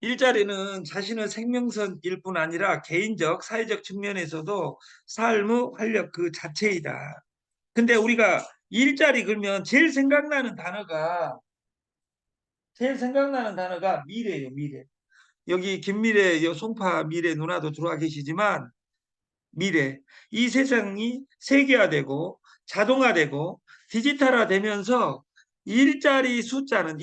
일자리는 자신의 생명선일 뿐 아니라 개인적, 사회적 측면에서도 삶의 활력 그 자체이다. 근데 우리가 일자리 그러면 제일 생각나는 단어가 미래예요, 미래. 여기 김미래, 송파 미래 누나도 들어와 계시지만 미래. 이 세상이 세계화되고 자동화되고 디지털화되면서 일자리 숫자는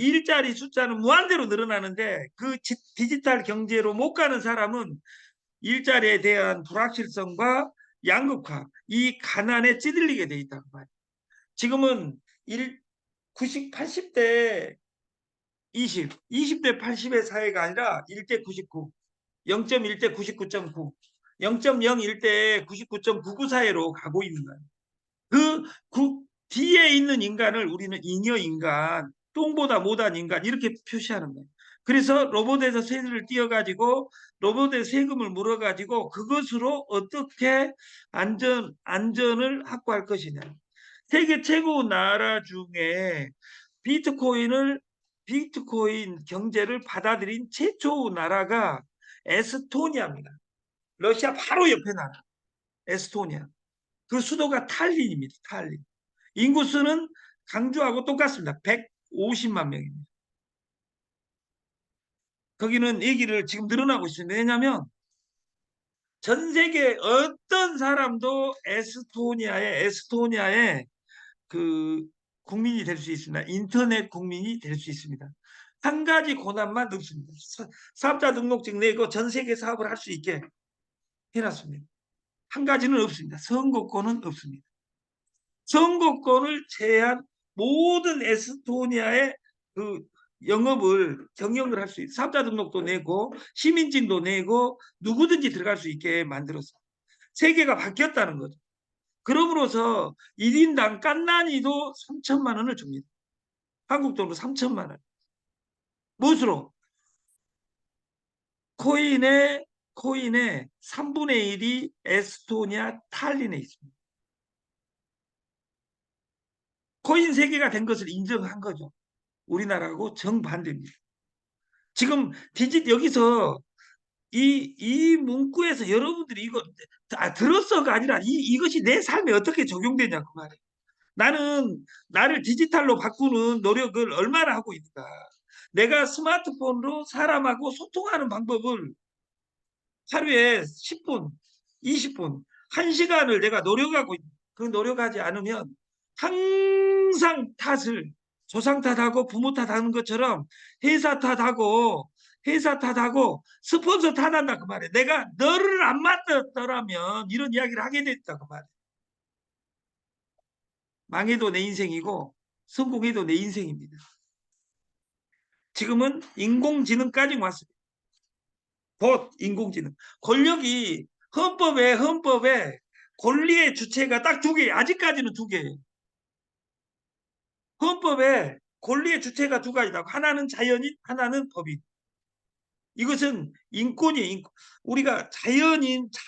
무한대로 늘어나는데 그 디지털 경제로 못 가는 사람은 일자리에 대한 불확실성과 양극화, 이 가난에 찌들리게 돼 있다고 봐요. 지금은 80대 20대 80의 사회가 아니라 1대 99, 0.1대 99.9, 0.01대 99.99 사회로 가고 있는 거예요. 그 뒤에 있는 인간을 우리는 잉여 인간, 똥보다 못한 인간 이렇게 표시하는 거예요. 그래서 로봇에서 세를 띄어가지고 로봇에 세금을 물어가지고 그것으로 어떻게 안전을 확보할 것이냐. 세계 최고 나라 중에 비트코인을 비트코인 경제를 받아들인 최초 나라가 에스토니아입니다. 러시아 바로 옆에 나라 에스토니아. 그 수도가 탈린입니다. 탈린. 인구수는 강주하고 똑같습니다. 150만 명입니다. 거기는 얘기를 지금 늘어나고 있습니다. 왜냐하면 전 세계 어떤 사람도 에스토니아의 그 국민이 될 수 있습니다. 인터넷 국민이 될 수 있습니다. 한 가지 고난만 없습니다. 사업자 등록증 내고 전 세계 사업을 할 수 있게 해놨습니다. 한 가지는 없습니다. 선거권은 없습니다. 선거권을 제한 모든 에스토니아의 그 영업을 경영을 할 수 있는 사업자 등록도 내고 시민증도 내고 누구든지 들어갈 수 있게 만들어서 세계가 바뀌었다는 거죠. 그럼으로써 1인당 깐난이도 3천만 원을 줍니다. 한국 돈으로 3천만 원. 무엇으로? 코인의 3분의 1이 에스토니아 탈린에 있습니다. 코인 세계가 된 것을 인정한 거죠. 우리나라하고 정반대입니다. 지금 여기서 이 문구에서 여러분들이 이거 들었어가 아니라 이것이 내 삶에 어떻게 적용되냐고 말이에요. 나를 디지털로 바꾸는 노력을 얼마나 하고 있는가. 내가 스마트폰으로 사람하고 소통하는 방법을 하루에 10분, 20분, 1시간을 내가 노력하고 그 노력하지 않으면 항상 조상 탓하고 부모 탓하는 것처럼 회사 탓하고 스폰서 탓한다 그 말이에요. 내가 너를 안 만났더라면 이런 이야기를 하게 됐다 그 말이에요. 망해도 내 인생이고 성공해도 내 인생입니다. 지금은 인공지능까지 왔습니다. 곧 인공지능. 권력이 헌법에 권리의 주체가 딱 두 개, 아직까지는 두 개예요. 헌법에 권리의 주체가 두 가지다. 하나는 자연인, 하나는 법인. 이것은 인권이에요. 인권. 우리가 자연인은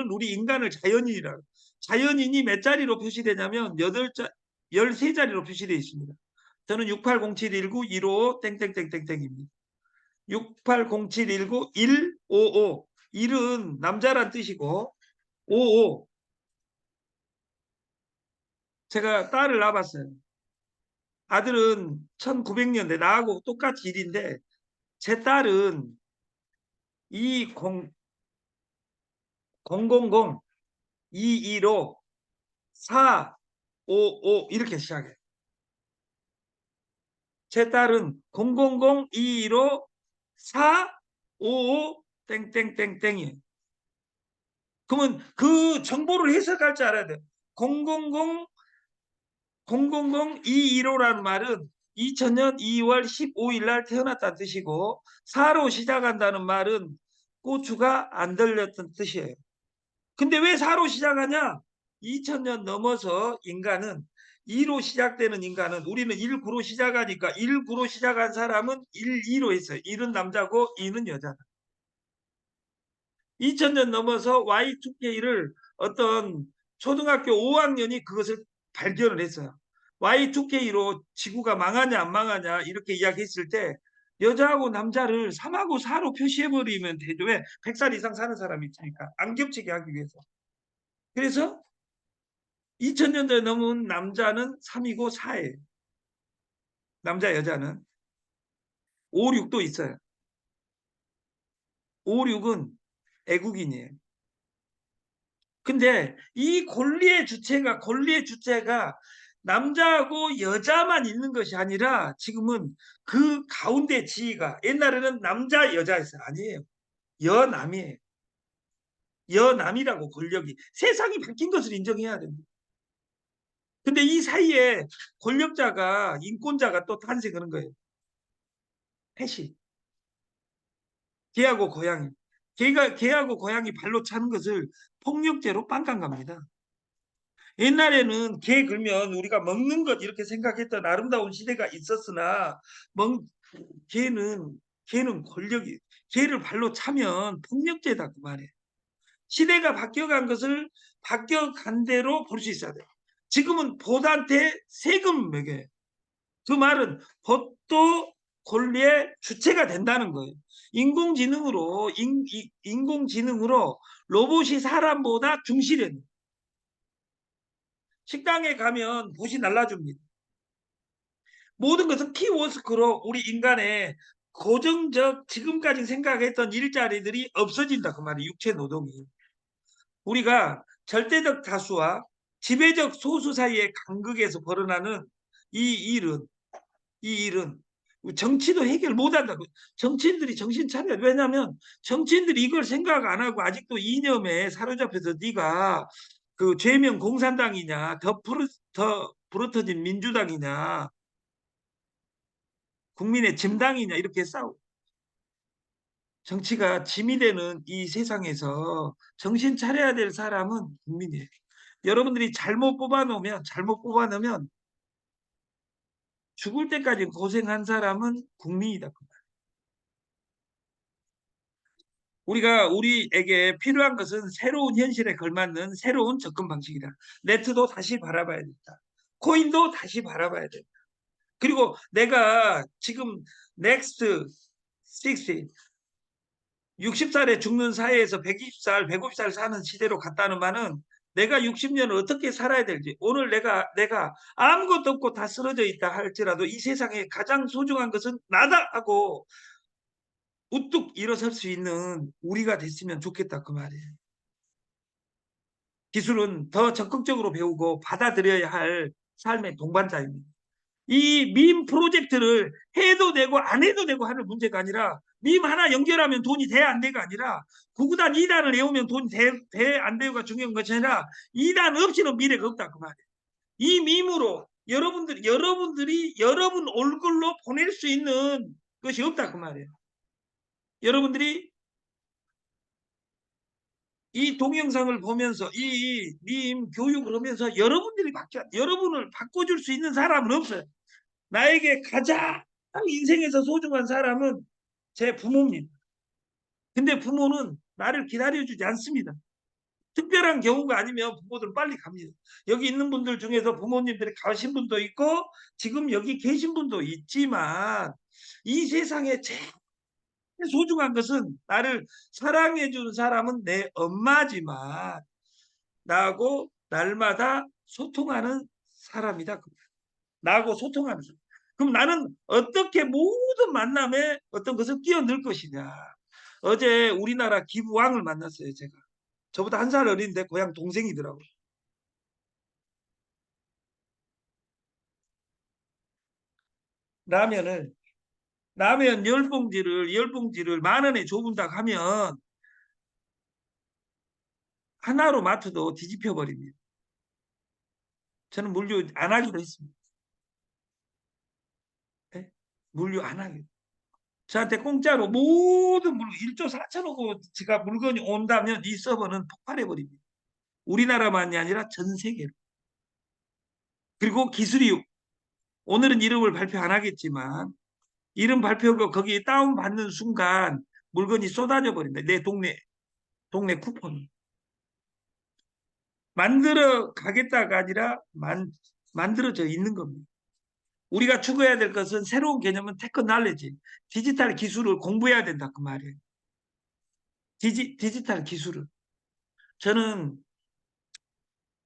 우리 인간을 자연인이라고. 자연인이 몇 자리로 표시되냐면 13자리로 표시되어 있습니다. 저는 68071915 땡땡땡땡땡입니다. 680719 155. 1은 남자란 뜻이고 55. 제가 딸을 낳았어요. 아들은 1900년대 나하고 똑같이 1인데 제 딸은 20 000 215 455 이렇게 시작해요. 제 딸은 000 215 455 땡땡땡땡이에요. 그러면 그 정보를 해석할 줄 알아야 돼요. 000 215라는 말은 2000년 2월 15일 날 태어났다는 뜻이고 4로 시작한다는 말은 고추가 안 들렸던 뜻이에요. 근데 왜 4로 시작하냐? 2000년 넘어서 인간은 2로 시작되는 인간은 우리는 19로 시작하니까 19로 시작한 사람은 12로 했어요. 1은 남자고 2는 여자다. 2000년 넘어서 Y2K를 어떤 초등학교 5학년이 그것을 발견을 했어요. Y2K로 지구가 망하냐 안 망하냐 이렇게 이야기했을 때 여자하고 남자를 3하고 4로 표시해버리면 되죠. 왜? 100살 이상 사는 사람이 있으니까. 안 겹치게 하기 위해서. 그래서 2000년도에 넘은 남자는 3이고 4예요. 남자 여자는. 5, 6도 있어요. 5, 6은 애국인이에요. 근데 이 권리의 주체가 남자하고 여자만 있는 것이 아니라 지금은 그 가운데 지위가 옛날에는 남자 여자였어요. 아니에요. 여남이에요. 여남이라고 권력이 세상이 바뀐 것을 인정해야 됩니다. 근데 이 사이에 권력자가 인권자가 또 탄생하는 거예요. 패시. 개하고 고양이. 개하고 고양이 발로 차는 것을 폭력죄로 빵빵 갑니다. 옛날에는 개 걸면 우리가 먹는 것 이렇게 생각했던 아름다운 시대가 있었으나 먹, 개는 권력이 개를 발로 차면 폭력죄다 그 말이에요. 시대가 바뀌어간 것을 바뀌어간 대로 볼 수 있어야 돼요. 지금은 보드한테 세금 매겨요. 그 말은 법도 권리의 주체가 된다는 거예요. 인공지능으로 로봇이 사람보다 중시되는 식당에 가면 봇이 날라줍니다. 모든 것은 키워스크로 우리 인간의 고정적 지금까지 생각했던 일자리들이 없어진다 그 말이에요. 육체 노동이. 우리가 절대적 다수와 지배적 소수 사이의 간극에서 벌어나는 이 일은 이 일은 정치도 해결 못한다고. 정치인들이 정신 차려야 돼. 왜냐하면 정치인들이 이걸 생각 안 하고 아직도 이념에 사로잡혀서 네가 그 죄명 공산당이냐 더 부러터진 민주당이냐 국민의 짐당이냐 이렇게 싸우고 정치가 짐이 되는 이 세상에서 정신 차려야 될 사람은 국민이에요. 여러분들이 잘못 뽑아놓으면 죽을 때까지 고생한 사람은 국민이다. 우리에게 필요한 것은 새로운 현실에 걸맞는 새로운 접근 방식이다. 네트도 다시 바라봐야 된다. 코인도 다시 바라봐야 된다. 그리고 내가 지금 넥스트 60 60살에 죽는 사회에서 120살, 150살 사는 시대로 갔다는 말은 내가 60년을 어떻게 살아야 될지 오늘 내가 아무것도 없고 다 쓰러져 있다 할지라도 이 세상에 가장 소중한 것은 나다 하고 우뚝 일어설 수 있는 우리가 됐으면 좋겠다 그 말이에요. 기술은 더 적극적으로 배우고 받아들여야 할 삶의 동반자입니다. 이 밈 프로젝트를 해도 되고 안 해도 되고 하는 문제가 아니라 밈 하나 연결하면 돈이 돼 안 돼가 아니라 구구단 2단을 외우면 돈이 돼 안 돼가 중요한 것이 아니라 2단 없이는 미래가 없다 그 말이에요. 이 밈으로 여러분들이 여러분 얼굴로 보낼 수 있는 것이 없다 그 말이에요. 여러분들이 이 동영상을 보면서 이 밈 교육을 하면서 여러분을 바꿔줄 수 있는 사람은 없어요. 나에게 가장 인생에서 소중한 사람은 제 부모입니다. 근데 부모는 나를 기다려주지 않습니다. 특별한 경우가 아니면 부모들은 빨리 갑니다. 여기 있는 분들 중에서 부모님들이 가신 분도 있고 지금 여기 계신 분도 있지만 이 세상에 제일 소중한 것은 나를 사랑해 준 사람은 내 엄마지만 나하고 날마다 소통하는 사람이다. 나하고 소통하는 사람. 그럼 나는 어떻게 모든 만남에 어떤 것을 끼어넣을 것이냐. 어제 우리나라 기부왕을 만났어요, 제가. 저보다 한 살 어린데 고향 동생이더라고요. 라면을 라면 열 봉지를 10,000원에 줘본다고 하면 하나로 마트도 뒤집혀 버립니다. 저는 물류 안 하기로 했습니다. 네? 물류 안 하기로. 저한테 공짜로 모든 물건 1조 4천억 제가 물건이 온다면 이 서버는 폭발해 버립니다. 우리나라만이 아니라 전 세계로. 그리고 기술이 오늘은 이름을 발표 안 하겠지만 이름 발표하고 거기에 다운 받는 순간 물건이 쏟아져 버린다. 내 동네 쿠폰 만들어 가겠다가 아니라 만들어져 있는 겁니다. 우리가 추구해야 될 것은 새로운 개념은 테크놀로지, 디지털 기술을 공부해야 된다 그 말이에요. 디지털 기술을. 저는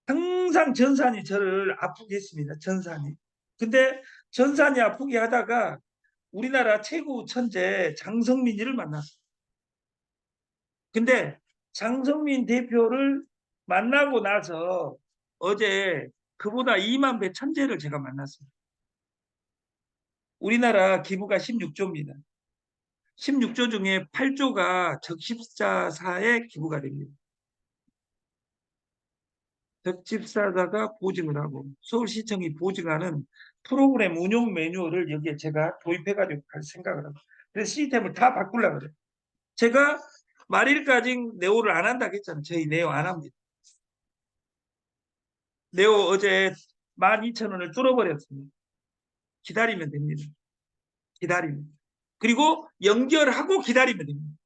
항상 전산이 저를 아프게 했습니다. 전산이. 근데 전산이 아프게 하다가 우리나라 최고 천재 장성민이를 만났어요. 근데 장성민 대표를 만나고 나서 어제 그보다 2만 배 천재를 제가 만났어요. 우리나라 기부가 16조입니다. 16조 중에 8조가 적십자사에 기부가 됩니다. 적십자사가 보증을 하고 서울시청이 보증하는 프로그램 운용 매뉴얼을 여기에 제가 도입해가지고 갈 생각을 합니다. 그래서 시스템을 다 바꾸려고 그래요. 제가 말일까지 네오를 안 한다고 했잖아요. 저희 네오 안 합니다. 네오 어제 12,000원을 뚫어버렸습니다. 기다리면 됩니다. 기다리면. 그리고 연결하고 기다리면 됩니다.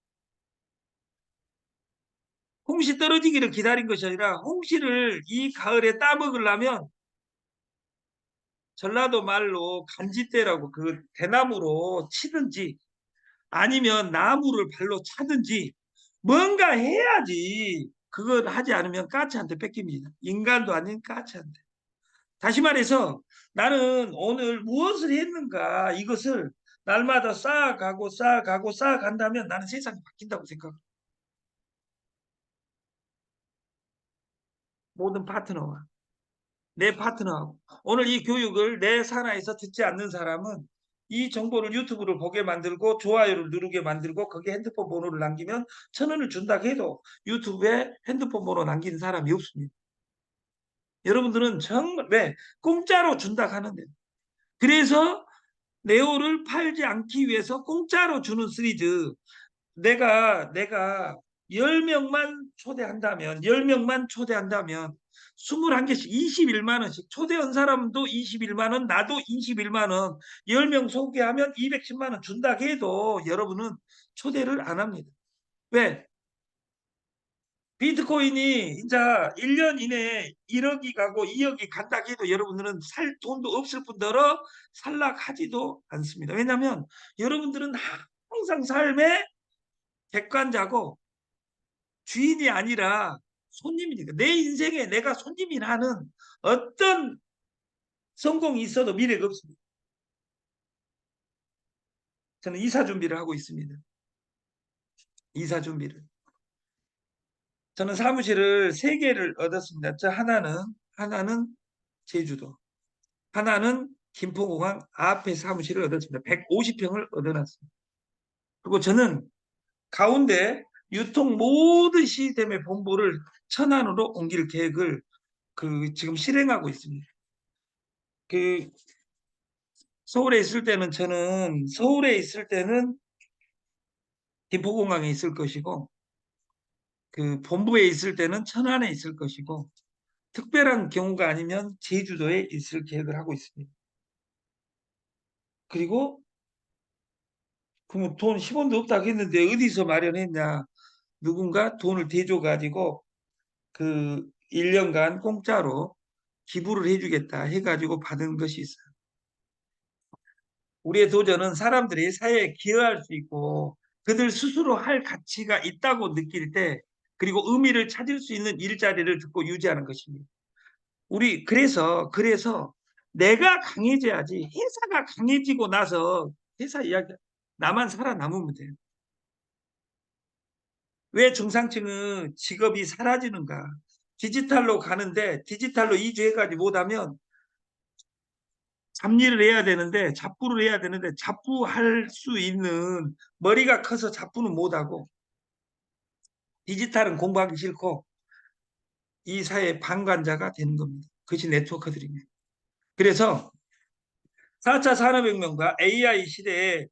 홍시 떨어지기를 기다린 것이 아니라 홍시를 이 가을에 따먹으려면 전라도 말로 간지대라고 그 대나무로 치든지 아니면 나무를 발로 차든지 뭔가 해야지. 그걸 하지 않으면 까치한테 뺏깁니다. 인간도 아닌 까치한테. 다시 말해서 나는 오늘 무엇을 했는가 이것을 날마다 쌓아가고 쌓아가고 쌓아간다면 나는 세상이 바뀐다고 생각합니다. 모든 파트너와 내 파트너하고 오늘 이 교육을 내 산하에서 듣지 않는 사람은 이 정보를 유튜브를 보게 만들고 좋아요를 누르게 만들고 거기에 핸드폰 번호를 남기면 1,000원을 준다고 해도 유튜브에 핸드폰 번호 남기는 사람이 없습니다. 여러분들은 정말 왜 공짜로 준다고 하는데 그래서 네오를 팔지 않기 위해서 공짜로 주는 시리즈 내가 10명만 초대한다면 10명만 초대한다면 21개씩 21만 원씩 초대한 사람도 21만 원 나도 21만 원 10명 소개하면 210만 원 준다 해도 여러분은 초대를 안 합니다. 왜? 비트코인이 이제 1년 이내에 1억이 가고 2억이 간다 해도 여러분들은 살 돈도 없을 뿐더러 살락하지도 않습니다. 왜냐하면 여러분들은 항상 삶의 객관자고 주인이 아니라 손님이니까 내 인생에 내가 손님이라는 어떤 성공이 있어도 미래가 없습니다. 저는 이사 준비를 하고 있습니다. 이사 준비를. 저는 사무실을 3개를 얻었습니다. 저 하나는 제주도, 하나는 김포공항 앞에 사무실을 얻었습니다. 150평을 얻어놨습니다. 그리고 저는 가운데 유통 모든 시스템의 본부를 천안으로 옮길 계획을 지금 실행하고 있습니다. 서울에 있을 때는 김포공항에 있을 것이고 본부에 있을 때는 천안에 있을 것이고 특별한 경우가 아니면 제주도에 있을 계획을 하고 있습니다. 그리고 그러면 돈 10원도 없다고 했는데 어디서 마련했냐? 누군가 돈을 대줘 가지고 1년간 공짜로 기부를 해주겠다 해가지고 받은 것이 있어요. 우리의 도전은 사람들이 사회에 기여할 수 있고 그들 스스로 할 가치가 있다고 느낄 때 그리고 의미를 찾을 수 있는 일자리를 듣고 유지하는 것입니다. 그래서 내가 강해져야지 회사가 강해지고 나서 회사 이야기 나만 살아남으면 돼요. 왜 중상층은 직업이 사라지는가? 디지털로 가는데 디지털로 이주해가지 못하면 잡일을 해야 되는데 잡부를 해야 되는데 잡부할 수 있는 머리가 커서 잡부는 못하고 디지털은 공부하기 싫고 이 사회의 방관자가 되는 겁니다. 그것이 네트워커들입니다. 그래서 4차 산업혁명과 AI 시대에는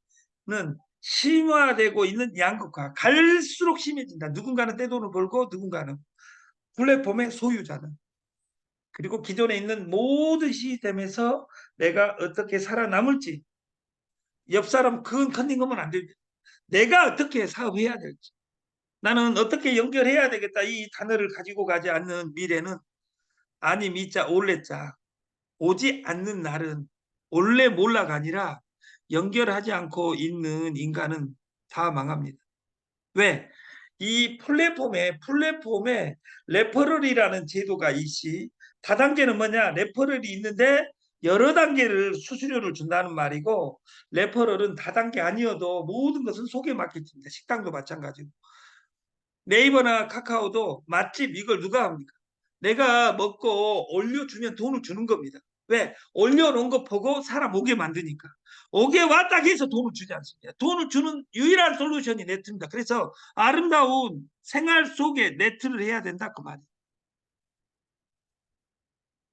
심화되고 있는 양극화 갈수록 심해진다. 누군가는 떼돈을 벌고 누군가는 플랫폼의 소유자는 그리고 기존에 있는 모든 시스템에서 내가 어떻게 살아남을지 옆 사람 그건 컨닝하면 안 됩니다. 내가 어떻게 사업해야 될지 나는 어떻게 연결해야 되겠다 이 단어를 가지고 가지 않는 미래는 아니 미자 올레자 오지 않는 날은 원래 몰라가 아니라 연결하지 않고 있는 인간은 다 망합니다. 왜? 이 플랫폼에 레퍼럴이라는 제도가 있시, 다단계는 뭐냐? 레퍼럴이 있는데 여러 단계를 수수료를 준다는 말이고, 레퍼럴은 다단계 아니어도 모든 것은 소개 마케팅입니다. 식당도 마찬가지고. 네이버나 카카오도 맛집 이걸 누가 합니까? 내가 먹고 올려주면 돈을 주는 겁니다. 왜? 올려놓은 거 보고 사람 오게 만드니까. 오게 왔다 해서 돈을 주지 않습니다. 돈을 주는 유일한 솔루션이 네트입니다. 그래서 아름다운 생활 속에 네트를 해야 된다 그 말이에요.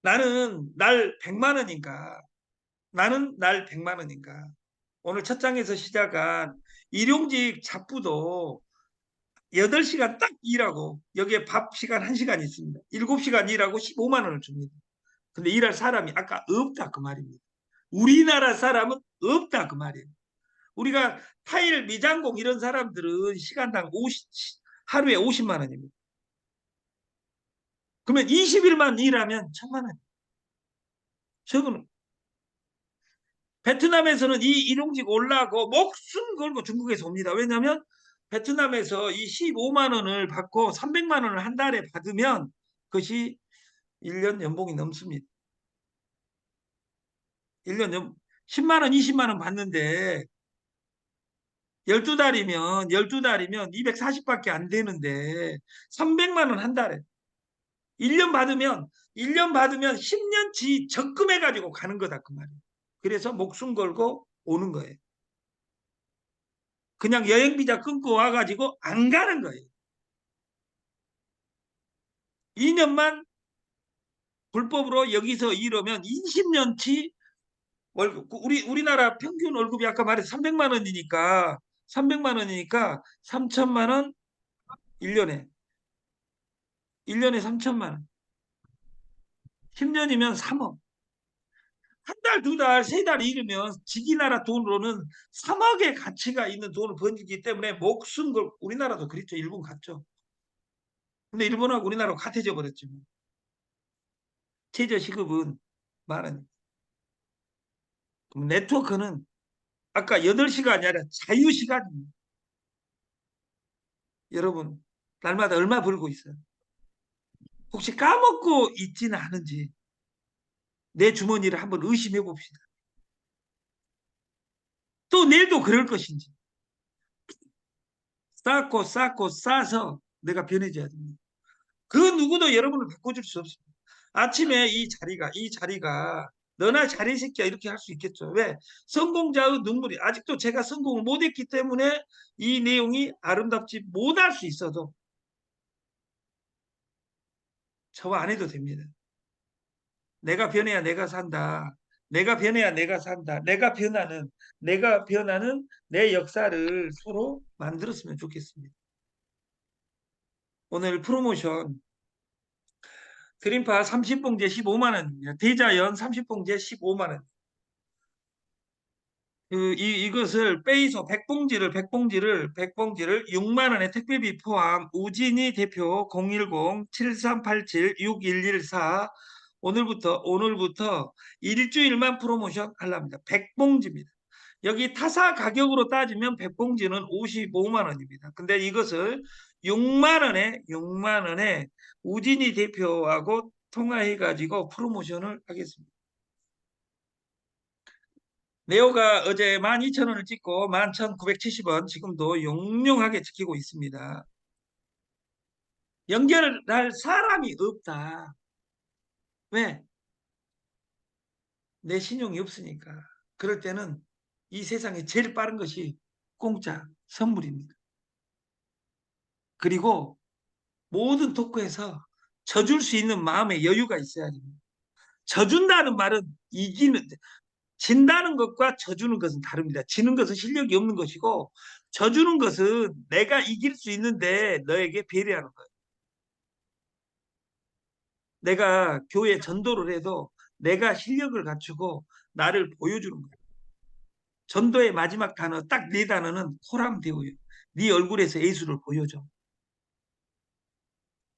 나는 날 100만 원인가? 나는 날 100만 원인가? 오늘 첫 장에서 시작한 일용직 잡부도 8시간 딱 일하고 여기에 밥 시간 1시간 있습니다. 7시간 일하고 15만 원을 줍니다. 근데 일할 사람이 아까 없다 그 말입니다. 우리나라 사람은 없다 그 말이에요. 우리가 타일 미장공 이런 사람들은 시간당 하루에 50만 원입니다. 그러면 20일만 일하면 1,000만 원. 저거는 베트남에서는 이 일용직 올라고 목숨 걸고 중국에서 옵니다. 왜냐하면 베트남에서 이 15만 원을 받고 300만 원을 한 달에 받으면 그것이 1년 연봉이 넘습니다. 1년 10만 원, 20만 원 받는데 12달이면 240밖에 안 되는데 300만 원 한 달에 1년 받으면 10년치 적금해 가지고 가는 거다 그 말이에요. 그래서 목숨 걸고 오는 거예요. 그냥 여행 비자 끊고 와 가지고 안 가는 거예요. 2년만 불법으로 여기서 일하면 20년치 월급 우리나라 평균 월급이 아까 말해 300만 원이니까 3천만 원 1년에 3천만 원. 10년이면 3억. 한 달, 두 달, 세 달 일이면 지기 나라 돈으로는 3억의 가치가 있는 돈을 번지기 때문에 목숨 걸 우리나라도 그랬죠. 일본 갔죠. 근데 일본하고 우리나라가 같아져 버렸죠. 최저 시급은 10,000원. 네트워크는 아까 8시간이 아니라 자유시간입니다. 여러분, 날마다 얼마 벌고 있어요? 혹시 까먹고 있지는 않은지 내 주머니를 한번 의심해 봅시다. 또 내일도 그럴 것인지. 쌓고 싸서 내가 변해져야 됩니다. 그 누구도 여러분을 바꿔줄 수 없습니다. 아침에 이 자리가 너나 잘해 새끼야 이렇게 할 수 있겠죠. 왜? 성공자의 눈물이 아직도 제가 성공을 못했기 때문에 이 내용이 아름답지 못할 수 있어도 저와 안 해도 됩니다. 내가 변해야 내가 산다. 내가 변해야 내가 산다. 내가 변하는 내 역사를 서로 만들었으면 좋겠습니다. 오늘 프로모션 드림파 30봉제 15만 원입니다. 대자연 30봉제 15만 원. 이것을 빼서 100봉지를 6만 원의 택배비 포함 우진이 대표 010-7387-6114 오늘부터 일주일만 프로모션 하랍니다. 100봉지입니다. 여기 타사 가격으로 따지면 100봉지는 55만 원입니다. 근데 이것을 6만 원에 우진이 대표하고 통화해 가지고 프로모션을 하겠습니다. 네오가 어제 12,000원을 찍고 11,970원 지금도 용용하게 지키고 있습니다. 연결할 사람이 없다. 왜? 내 신용이 없으니까. 그럴 때는 이 세상에 제일 빠른 것이 공짜 선물입니다. 그리고 모든 토크에서 져줄 수 있는 마음의 여유가 있어야 됩니다. 져준다는 말은 진다는 것과 져주는 것은 다릅니다. 지는 것은 실력이 없는 것이고 져주는 것은 내가 이길 수 있는데 너에게 배려하는 거예요. 내가 교회 전도를 해도 내가 실력을 갖추고 나를 보여주는 거예요. 전도의 마지막 단어 딱 4단어는 코람데오예요. 네 얼굴에서 예수를 보여줘.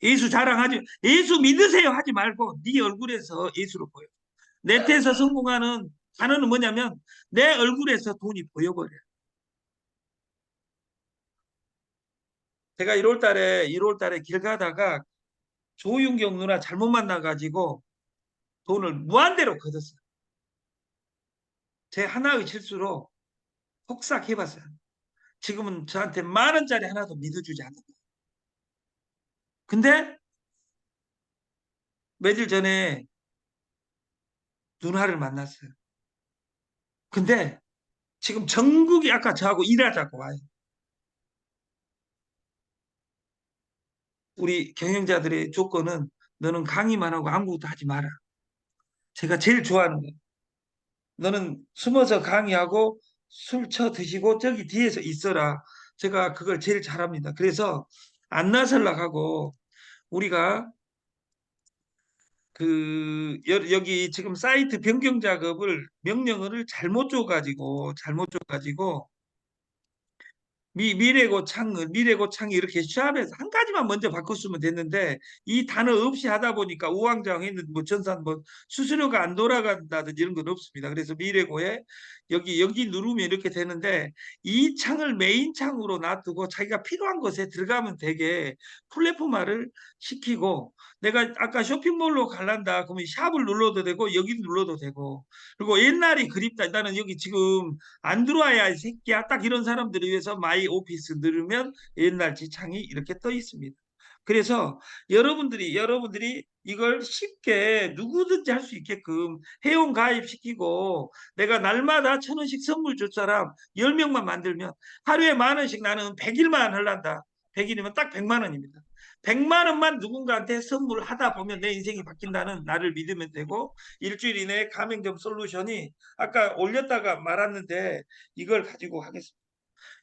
예수 자랑하지 예수 믿으세요 하지 말고 네 얼굴에서 예수를 보여. 네트에서 성공하는 단어는 뭐냐면 내 얼굴에서 돈이 보여버려요. 제가 1월 달에 길 가다가 조윤경 누나 잘못 만나가지고 돈을 무한대로 걷었어요. 제 하나의 실수로 폭삭해봤어요. 지금은 저한테 10,000원짜리 하나도 믿어주지 않는다. 근데 며칠 전에 누나를 만났어요. 근데 지금 전국이 아까 저하고 일하자고 와요. 우리 경영자들의 조건은 너는 강의만 하고 아무것도 하지 마라. 제가 제일 좋아하는 거예요. 너는 숨어서 강의하고 술 쳐 드시고 저기 뒤에서 있어라. 제가 그걸 제일 잘합니다. 그래서 안 나설라 하고 우리가 여기 지금 사이트 변경 작업을 명령어를 잘못 줘가지고 미래고창이 이렇게 시합에서 한 가지만 먼저 바꿨으면 됐는데 이 단어 없이 하다 보니까 우왕좌왕했는데 뭐 전산 뭐 수수료가 안 돌아간다든지 이런 건 없습니다. 그래서 미래고에 여기 누르면 이렇게 되는데 이 창을 메인 창으로 놔두고 자기가 필요한 곳에 들어가면 되게 플랫폼화를 시키고 내가 아까 쇼핑몰로 갈란다 그러면 샵을 눌러도 되고 여기 눌러도 되고 그리고 옛날이 그립다. 나는 여기 지금 안 들어와야 이 새끼야. 딱 이런 사람들을 위해서 마이 오피스 누르면 옛날 지창이 이렇게 떠 있습니다. 그래서 여러분들이 이걸 쉽게 누구든지 할 수 있게끔 회원 가입시키고 내가 날마다 1,000원씩 선물 줄 사람 10명만 만들면 하루에 10,000원씩 나는 100일만 할란다. 100일이면 딱 100만 원입니다. 100만 원만 누군가한테 선물하다 보면 내 인생이 바뀐다는 나를 믿으면 되고 일주일 이내에 가맹점 솔루션이 아까 올렸다가 말았는데 이걸 가지고 하겠습니다.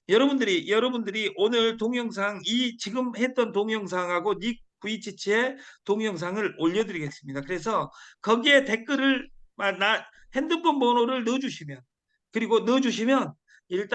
여러분들이 오늘 동영상 이 지금 했던 동영상하고 닉 브이치치의 동영상을 올려드리겠습니다. 그래서 거기에 댓글을 핸드폰 번호를 넣어주시면 그리고 넣어주시면 일단